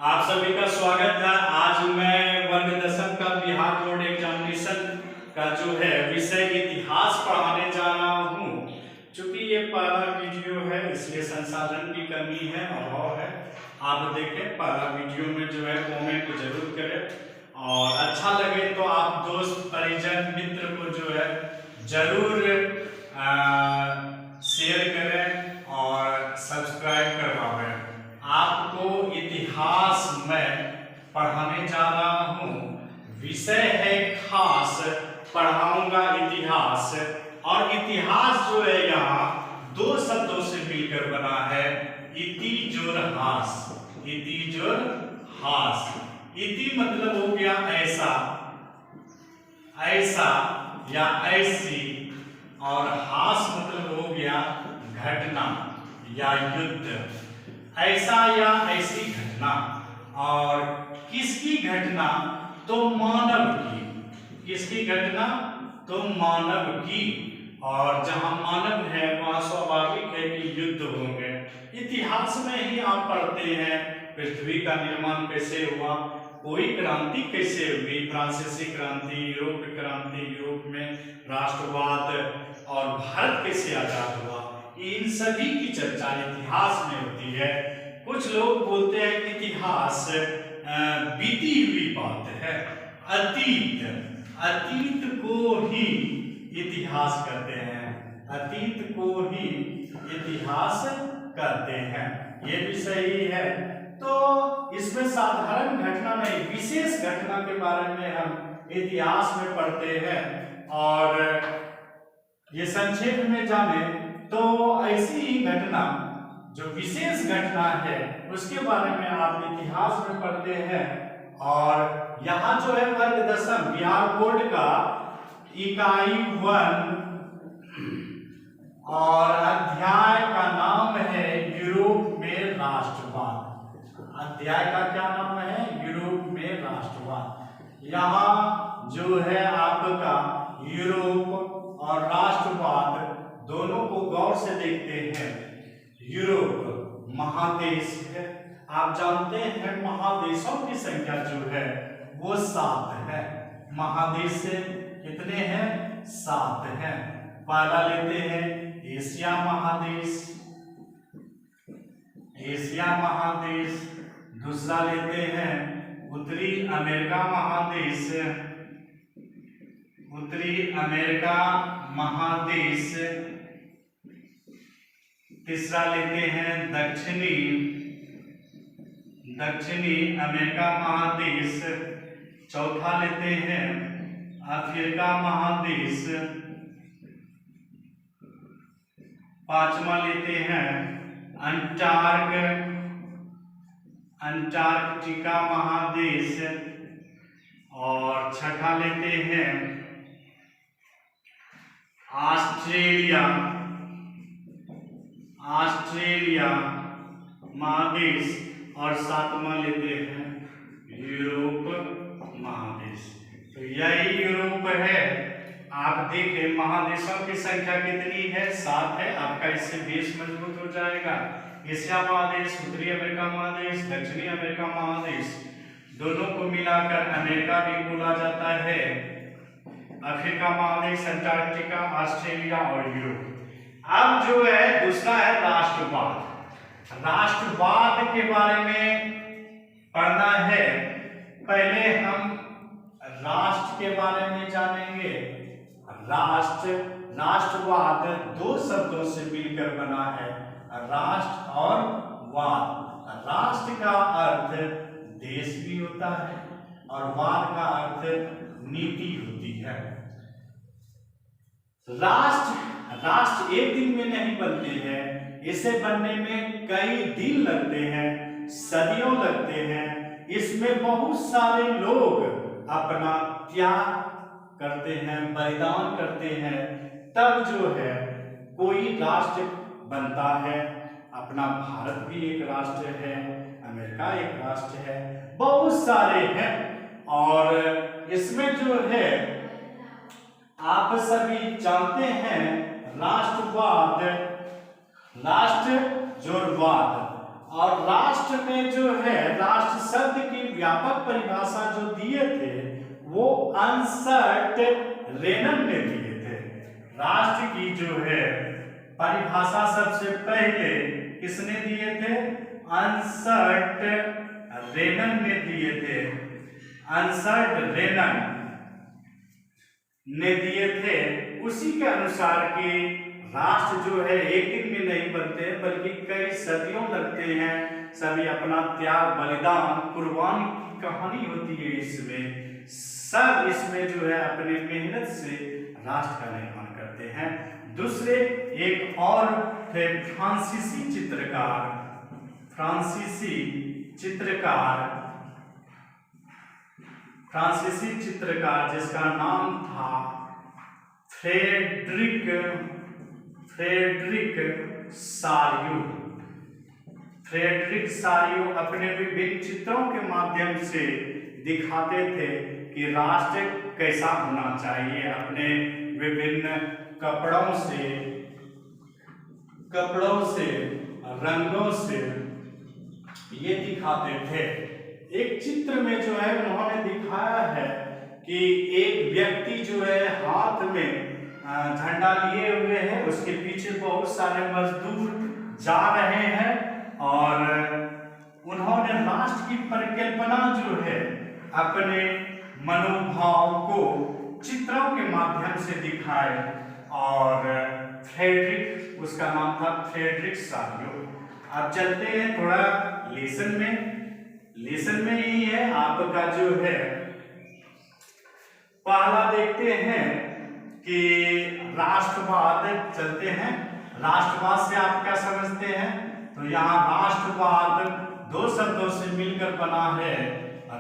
आप सभी का स्वागत है। आज मैं वर्ग 10 का बिहार बोर्ड एग्जामिनेशन का जो है विषय इतिहास पढ़ाने जा रहा हूँ। चूंकि ये पहला वीडियो है इसलिए संसाधन की कमी है, अभाव है। आप देखें, पहला वीडियो में जो है कमेंट जरूर करें और अच्छा लगे तो आप दोस्त परिजन मित्र को जो है जरूर शेयर करें और सब्सक्राइब करवाएं। आपको इतिहास में पढ़ाने जा रहा हूँ। विषय है खास, पढ़ाऊंगा इतिहास। और इतिहास जो है यहाँ दो शब्दों से मिलकर बना है, इति जोर हास। इति जोर हास। इति मतलब हो गया ऐसा, ऐसा या ऐसी, और हास मतलब हो गया घटना या युद्ध। ऐसा या ऐसी घटना। और किसकी घटना? तो मानव की। किसकी घटना? तो मानव की। और जहां मानव है वहां स्वाभाविक है कि युद्ध होंगे। इतिहास में ही आप पढ़ते हैं पृथ्वी का निर्माण कैसे हुआ, कोई क्रांति कैसे हुई, फ्रांसीसी क्रांति, यूरोप क्रांति, यूरोप में राष्ट्रवाद, और भारत कैसे आजाद हुआ। इन सभी की चर्चा इतिहास में होती है। कुछ लोग बोलते हैं कि इतिहास बीती हुई बात है, अतीत। अतीत को ही इतिहास कहते हैं। अतीत को ही इतिहास कहते हैं। ये भी सही है। तो इसमें साधारण घटना नहीं, विशेष घटना के बारे में हम इतिहास में पढ़ते हैं। और ये संक्षेप में जाने तो ऐसी ही घटना जो विशेष घटना है उसके बारे में आप इतिहास में पढ़ते हैं। और यहाँ जो है वर्ग 10 बिहार बोर्ड का इकाई 1 और अध्याय का नाम है यूरोप में राष्ट्रवाद। अध्याय का क्या नाम है? यूरोप में राष्ट्रवाद। यहाँ जो है आपका यूरोप और राष्ट्रवाद दोनों को गौर से देखते हैं। यूरोप महादेश है। आप जानते हैं महादेशों की संख्या जो है वो 7 है। महादेश से कितने हैं? 7 हैं। पहला लेते हैं एशिया महादेश। एशिया महादेश। दूसरा लेते हैं उत्तरी अमेरिका महादेश। उत्तरी अमेरिका महादेश। तीसरा लेते हैं दक्षिणी अमेरिका महादेश। चौथा लेते हैं अफ्रीका महादेश। पांचवा लेते हैं अंटार्कटिका महादेश। और छठा लेते हैं ऑस्ट्रेलिया महादेश। और सातवां लेते हैं यूरोप महादेश। तो यही यूरोप है। आप देखें महादेशों की संख्या कितनी है? 7 है। आपका इससे बेस मजबूत हो जाएगा। एशिया महादेश, उत्तरी अमेरिका महादेश, दक्षिणी अमेरिका महादेश, दोनों को मिलाकर अमेरिका भी बोला जाता है। अफ्रीका महादेश, अंटार्कटिका, ऑस्ट्रेलिया और यूरोप। अब जो है दूसरा है राष्ट्रवाद। राष्ट्रवाद के बारे में पढ़ना है। पहले हम राष्ट्र के बारे में जानेंगे। राष्ट्रवाद दो शब्दों से मिलकर बना है, राष्ट्र और वाद। राष्ट्र का अर्थ देश भी होता है और वाद का अर्थ नीति होती है। राष्ट्र एक दिन में नहीं बनते हैं। इसे बनने में कई दिन लगते हैं, सदियों लगते हैं। इसमें बहुत सारे लोग अपना त्याग करते हैं, बलिदान करते हैं, तब जो है कोई राष्ट्र बनता है। अपना भारत भी एक राष्ट्र है, अमेरिका एक राष्ट्र है, बहुत सारे हैं। और इसमें जो है आप सभी जानते हैं राष्ट्रवाद, राष्ट्र जोरवाद। और राष्ट्र में जो है राष्ट्र व्यापक परिभाषा जो दिए थे वो अंसर्ट रेनन ने दिए थे। राष्ट्र की जो है परिभाषा सबसे पहले किसने दिए थे? अंसर्ट रेनन ने दिए थे। अंसर्ट रेनन ने दिए थे। उसी के अनुसार कि राष्ट्र जो है एक दिन में नहीं बनते बल्कि कई सदियों लगते हैं। सभी अपना त्याग बलिदान कुर्बानी की कहानी होती है। इसमें सब इसमें जो है अपने मेहनत से राष्ट्र का निर्माण करते हैं। दूसरे एक और थे फ्रांसीसी चित्रकार जिसका नाम था फ्रेडरिक सारियो अपने विभिन्न चित्रों के माध्यम से दिखाते थे कि राष्ट्र कैसा होना चाहिए। अपने विभिन्न कपड़ों से रंगों से ये दिखाते थे। एक चित्र में जो है उन्होंने दिखाया है कि एक व्यक्ति जो है हाथ में झंडा लिए हुए है, उसके पीछे बहुत सारे मजदूर जा रहे हैं और उन्होंने राष्ट्र की परिकल्पना जो है अपने मनोभाव को चित्रों के माध्यम से दिखाए और फ्रेडरिक, उसका नाम था फ्रेडरिक सारियो। अब चलते हैं थोड़ा लेसन में ही है आपका जो है पहला देखते हैं कि राष्ट्रवाद। चलते हैं राष्ट्रवाद से आप क्या समझते हैं? तो यहाँ राष्ट्रवाद दो शब्दों से मिलकर बना है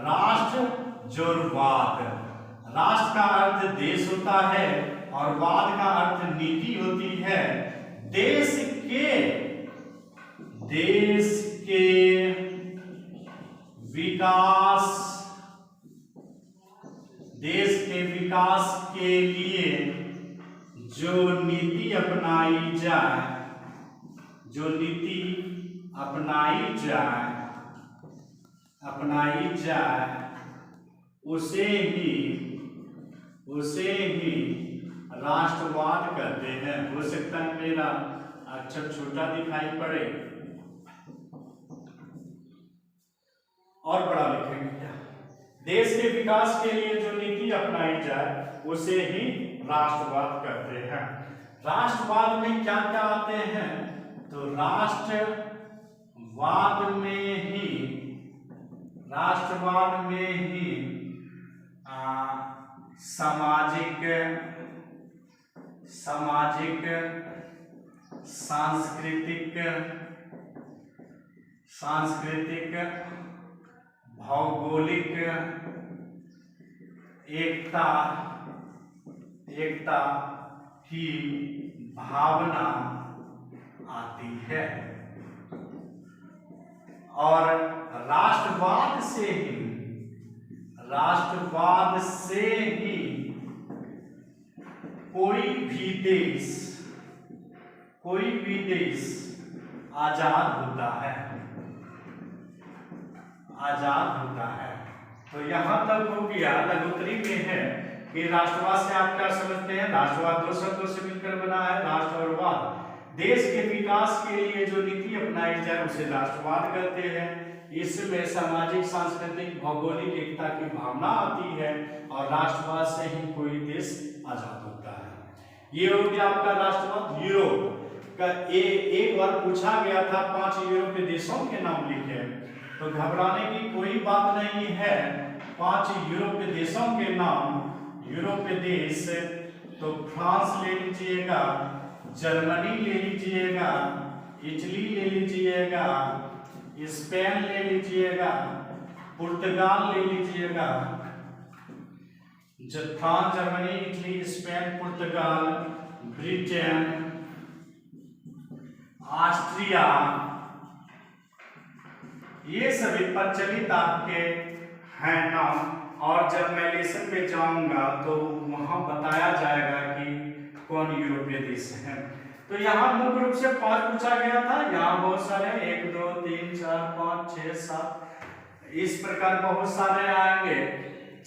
राष्ट्र जोरवाद। राष्ट्र का अर्थ देश होता है और वाद का अर्थ नीति होती है। देश के विकास के लिए जो नीति अपनाई जाए उसे ही राष्ट्रवाद कहते हैं। हो सकता है मेरा अक्षर छोटा दिखाई पड़े और बड़ा लिखेंगे क्या? देश के विकास के लिए जो नीति अपनाई जाए उसे ही राष्ट्रवाद कहते हैं। राष्ट्रवाद में क्या क्या आते हैं? तो राष्ट्रवाद में ही सामाजिक, सांस्कृतिक, भौगोलिक एकता की भावना आती है और राष्ट्रवाद से ही कोई भी देश आजाद होता है। तो यहां तक हो गया। लघुत्तरी में है कि राष्ट्रवाद से आप क्या समझते हैं? राष्ट्रवाद दो शब्दों से मिलकर बना है, राष्ट्र और वाद। देश के विकास के लिए जो नीति अपनाई जाए उसे राष्ट्रवाद कहते हैं। इसमें सामाजिक, सांस्कृतिक, भौगोलिक एकता की भावना आती है और राष्ट्रवाद से ही कोई देश आजाद होता है। ये हो गया आपका राष्ट्रवाद। यूरोप का एक बार पूछा गया था 5 यूरोपीय देशों के नाम लिखे, तो घबराने की कोई बात नहीं है। 5 यूरोपीय देशों के नाम, यूरोपीय देश तो फ्रांस ले लीजिएगा, जर्मनी ले लीजिएगा, इटली ले लीजिएगा, स्पेन ले लीजिएगा, पुर्तगाल ले लीजिएगा। फ्रांस, जर्मनी, इटली, स्पेन, पुर्तगाल, ब्रिटेन, ऑस्ट्रिया, ये सभी प्रचलित आपके हैं नाम। और जब मैं लेसन में जाऊंगा तो वहां बताया जाएगा कि कौन यूरोपीय देश है। तो यहाँ मुख्य रूप से 5 पूछा गया था। यहाँ बहुत सारे 1 2 3 4 5 6 7 इस प्रकार बहुत सारे आएंगे।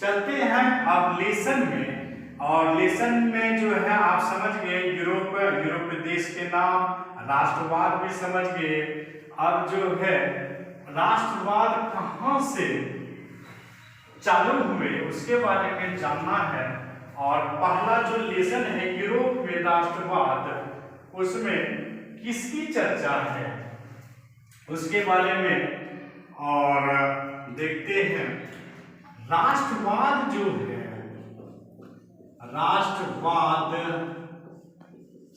चलते हैं अब लेसन में, और लेसन में जो है आप समझ गए यूरोप देश के नाम, राष्ट्रवाद भी समझ गए। अब जो है राष्ट्रवाद कहाँ से चालू हुए उसके बारे में जानना है। और पहला जो लेसन है यूरोप में राष्ट्रवाद, उसमें किसकी चर्चा है उसके बारे में और देखते हैं। राष्ट्रवाद जो है, राष्ट्रवाद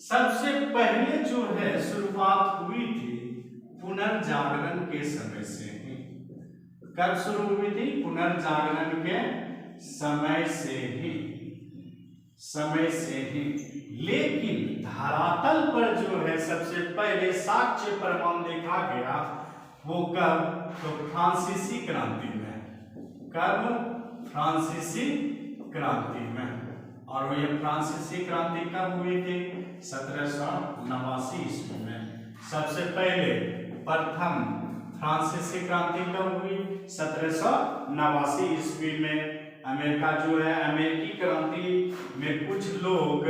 सबसे पहले जो है शुरुआत हुई थी पुनर्जागरण के समय से ही। कब शुरू हुई थी? पुनर्जागरण के समय से ही। लेकिन धरातल पर जो है सबसे पहले साक्ष्य प्रमाण देखा गया वो कब? तो फ्रांसीसी क्रांति में। कब? फ्रांसीसी क्रांति में। और ये फ्रांसीसी क्रांति कब हुई थी? 1789 ईस्वी में। सबसे पहले प्रथम फ्रांसीसी क्रांति कब हुई? 1789 ईस्वी में। अमेरिका जो है, अमेरिकी क्रांति में कुछ लोग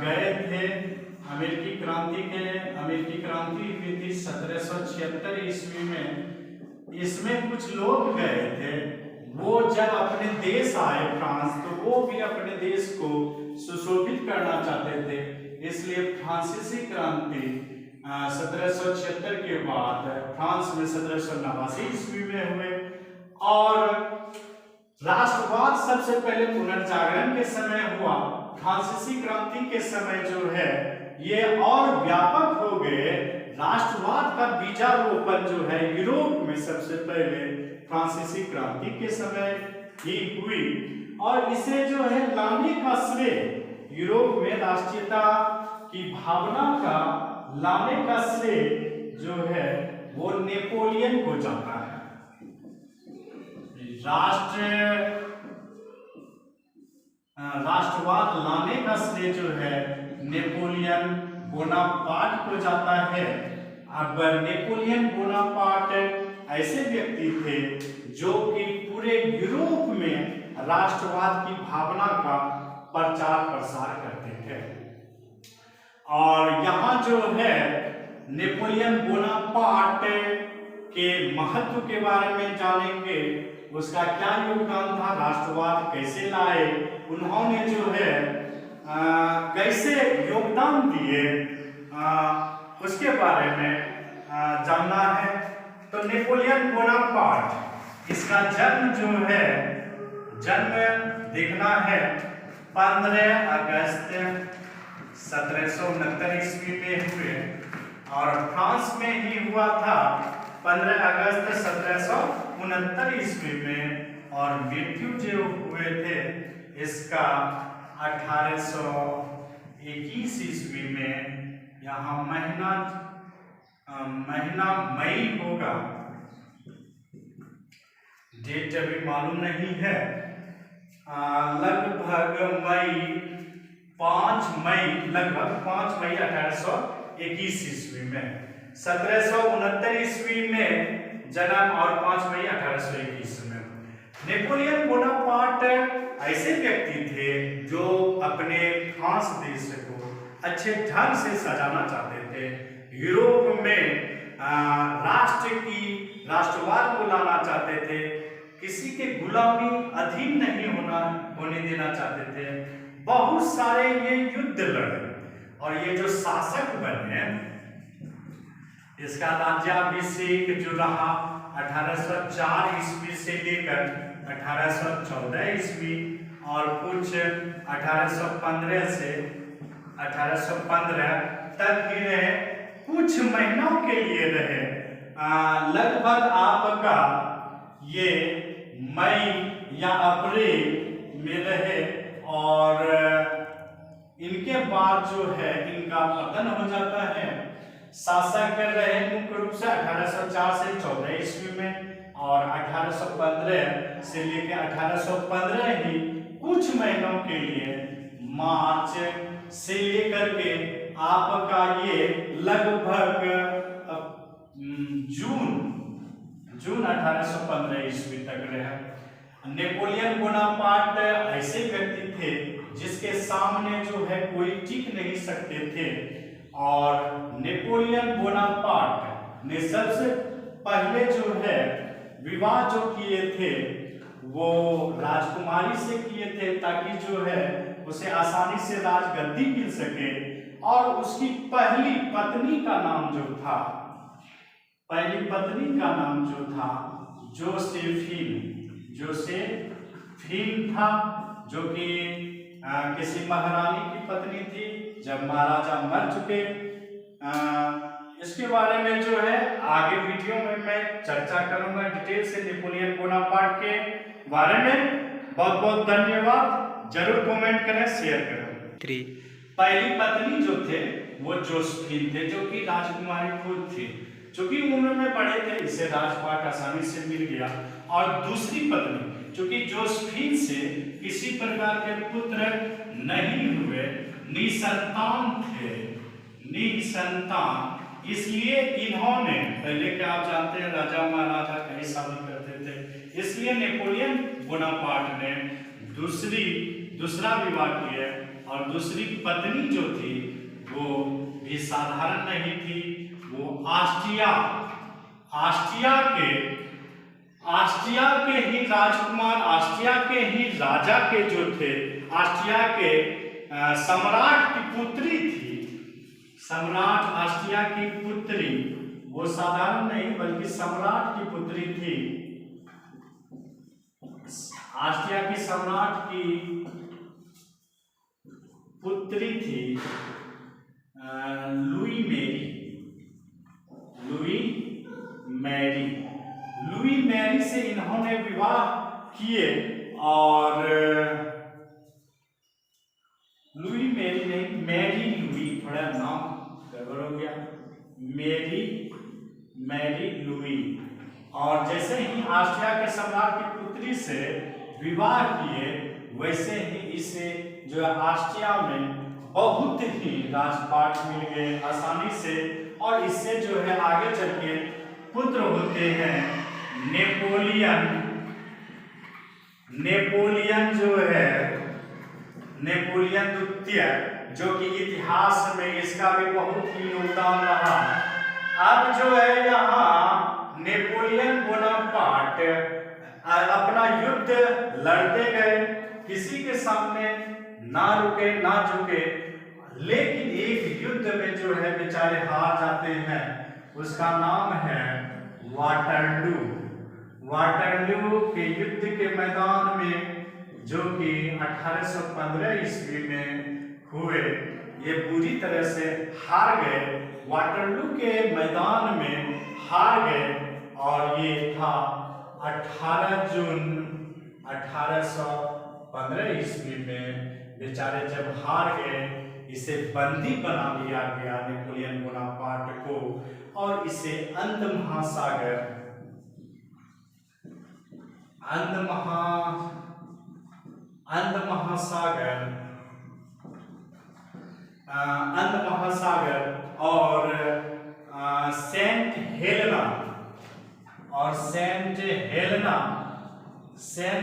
गए थे। अमेरिकी क्रांति हुई थी 1776 ईस्वी में। इसमें कुछ लोग गए थे, वो जब अपने देश आए फ्रांस, तो वो भी अपने देश को सुशोभित करना चाहते थे। इसलिए फ्रांसीसी क्रांति 1776 के बाद फ्रांस में 1789 ईस्वी में हुए। और राष्ट्रवाद सबसे पहले पुनर्जागरण के समय हुआ। फ्रांसीसी क्रांति के समय जो है ये और व्यापक हो गए। राष्ट्रवाद का बीजारोपण जो है यूरोप में सबसे पहले फ्रांसीसी क्रांति के समय ही हुई। और इसे जो है लाने का श्रेय, यूरोप में राष्ट्रीयता की भावना का लाने का श्रेय जो है वो नेपोलियन को जाता है। राष्ट्रवाद लाने का श्रेय जो है नेपोलियन बोनापार्ट को जाता है। अब नेपोलियन बोनापार्ट ऐसे व्यक्ति थे जो कि पूरे यूरोप में राष्ट्रवाद की भावना का प्रचार प्रसार करते थे। और यहाँ जो है नेपोलियन बोनापार्ट के महत्व के बारे में जानेंगे, उसका क्या योगदान था, राष्ट्रवाद कैसे लाए, उन्होंने जो है कैसे योगदान दिए, उसके बारे में जानना है। तो नेपोलियन बोनापार्ट, इसका जन्म जो है, जन्म देखना है 15 अगस्त 1769 ईस्वी में हुए और फ्रांस में ही हुआ था 15 अगस्त 1769 ईस्वी में। और मृत्यु जो हुए थे इसका 1821 ईस्वी में। यहाँ महीना मई होगा, डेट अभी मालूम नहीं है। लगभग 5 मई 1821 ईस्वी में। 1769 ईस्वी में जन्म और 5 मई 1821 में। नेपोलियन बोनापार्ट ऐसे व्यक्ति थे जो अपने फ्रांस देश को अच्छे ढंग से सजाना चाहते थे। यूरोप में राष्ट्रवाद को लाना चाहते थे, किसी के गुलामी अधीन नहीं होने देना चाहते थे। बहुत सारे ये युद्ध लड़े और ये जो शासक बने, इसका राज्याभिषेक जो रहा 1804 ईस्वी से लेकर 1814 ईस्वी और कुछ 1815 से 1815 तक ही रहे, कुछ महीनों के लिए रहे। लगभग आपका ये मई या अप्रैल में रहे और इनके बाद जो है इनका पतन हो जाता है। शासक रहे मुख्य रूप से 1804 से 14 ईस्वी में और 1815 से लेकर 1815 ही कुछ महीनों के लिए मार्च से लेकर के आपका ये लगभग जून 1815 ईस्वी तक रहे। नेपोलियन बोनापार्ट ऐसे व्यक्ति थे जिसके सामने जो है कोई टिक नहीं सकते थे, और नेपोलियन बोनापार्ट ने सबसे पहले जो है विवाह जो किए थे वो राजकुमारी से किए थे, ताकि जो है उसे आसानी से राजगद्दी मिल सके। और उसकी पहली पत्नी का नाम जो था, पहली पत्नी का नाम जो था जोसेफिन था, जो कि किसी महारानी की पत्नी थी जब महाराजा मर चुके। इसके बारे में जो है आगे वीडियो में मैं चर्चा करूंगा डिटेल से नेपोलियन बोनापार्ट के बारे में। बहुत बहुत धन्यवाद, जरूर कमेंट करें, शेयर करें। पहली पत्नी जो थे वो जोसेफिन थे, जो कि राजकुमारी खुद थी, चूंकि उम्र में बड़े थे इसे राजपाट आसानी से मिल गया। और दूसरी पत्नी चूंकि जोसेफिन से किसी प्रकार के पुत्र नहीं हुए, निसंतान थे, निसंतान, इसलिए इन्होंने, पहले क्या आप जानते हैं राजा महाराजा कई शादी करते थे, इसलिए नेपोलियन बोनापार्ट ने दूसरा विवाह किया। और दूसरी पत्नी जो थी वो भी साधारण नहीं थी, वो ऑस्ट्रिया के ही राजकुमार, ऑस्ट्रिया के ही राजा के जो थे, ऑस्ट्रिया के सम्राट की पुत्री थी। सम्राट ऑस्ट्रिया की पुत्री, वो साधारण नहीं बल्कि सम्राट की पुत्री थी। ऑस्ट्रिया की सम्राट की पुत्री थी लुई मैरी से इन्होंने विवाह किए। और मैरी लुई, थोड़ा नाम गड़बड़ हो गया, मैरी लुई। और जैसे ही ऑस्ट्रिया के सम्राट की पुत्री से विवाह किए, वैसे ही इसे जो है ऑस्ट्रिया में बहुत ही राजपाट मिल गए आसानी से, और इससे जो है आगे चल के पुत्र होते हैं नेपोलियन जो है नेपोलियन द्वितीय, जो कि इतिहास में इसका भी बहुत ही योगदान रहा। अब जो है यहाँ नेपोलियन बोनापार्ट अपना युद्ध लड़ते गए, किसी के सामने ना रुके ना झुके, लेकिन एक युद्ध में जो है बेचारे हार जाते हैं, उसका नाम है वाटरलू के युद्ध के मैदान में, जो कि 1815 ईस्वी में हुए। ये बुरी तरह से हार गए, वाटरलू के मैदान में हार गए। और ये था 18 जून 1815 ईस्वी में बेचारे जब हार गए, इसे बंदी बना लिया गया नेपोलियन बोनापार्ट को, और इसे अंध महासागर और सेंट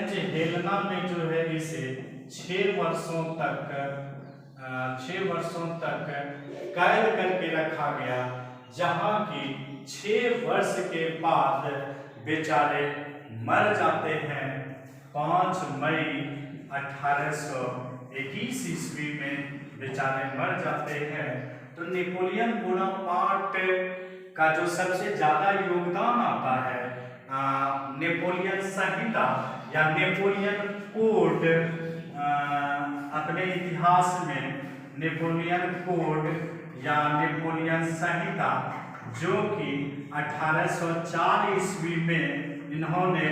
हेलेना में जो है इसे 6 वर्षों तक कैद करके रखा गया, जहां की 6 वर्ष के बाद बेचारे मर जाते हैं 5 मई 1821 ईस्वी में बेचारे मर जाते हैं। तो नेपोलियन बोनापार्ट का जो सबसे ज्यादा योगदान आता है नेपोलियन संहिता या नेपोलियन कोड, अपने इतिहास में नेपोलियन कोड या नेपोलियन संहिता, जो कि 1804 ईस्वी में इन्होंने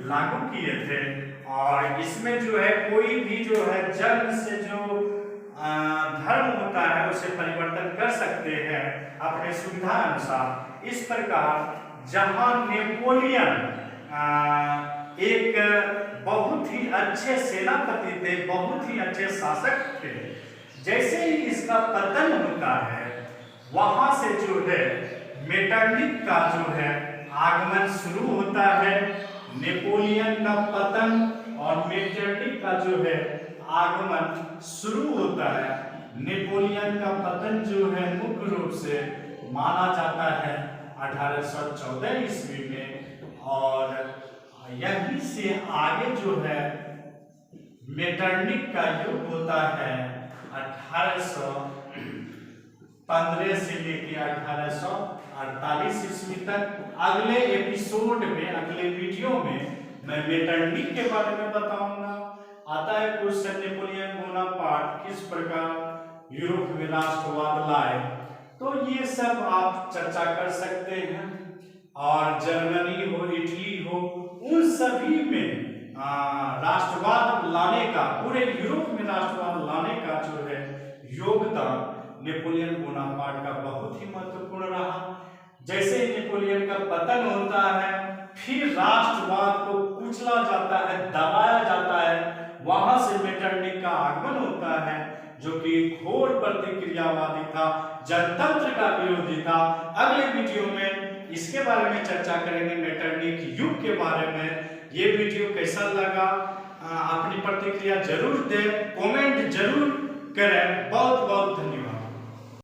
लागू किए थे। और इसमें जो है कोई भी जो है जन्म से जो धर्म होता है उसे परिवर्तन कर सकते हैं अपने सुविधा अनुसार। इस प्रकार जहां नेपोलियन एक बहुत ही अच्छे सेनापति थे, बहुत ही अच्छे शासक थे, जैसे ही इसका पतन होता है, वहां से जो है मेटरनिक का जो है आगमन शुरू होता है, नेपोलियन का पतन और मेटरनिख का जो है आगमन शुरू होता है। नेपोलियन का पतन जो है मुख्य रूप से माना जाता है 1814 ईस्वी में, और यहीं से आगे जो है मेटरनिख का युग होता है 1815 से लेकर 1848 ईस्वी तक। अगले एपिसोड में, अगले वीडियो में मैं मेटरनिख के बारे में बताऊंगा। आता है क्वेश्चन, नेपोलियन बोनापार्ट किस प्रकार यूरोप में राष्ट्रवाद लाए, तो ये सब आप चर्चा कर सकते हैं। और जर्मनी हो, इटली हो, उन सभी में राष्ट्रवाद लाने का, पूरे यूरोप में राष्ट्रवाद लाने का जो है योगदान नेपोलियन बोनापार्ट का बहुत ही महत्वपूर्ण रहा। जैसे ही नेपोलियन का पतन होता है, फिर राष्ट्रवाद को कुचला जाता है, दबाया जाता है, वहां से मेटरनिख का आगमन होता है, जो कि घोर प्रतिक्रियावादी था, जनतंत्र का विरोधी था। अगले वीडियो में इसके बारे में चर्चा करेंगे, मेटरनिख युग के बारे में। ये वीडियो कैसा लगा, अपनी प्रतिक्रिया जरूर दें, कमेंट जरूर करें। बहुत बहुत धन्यवाद।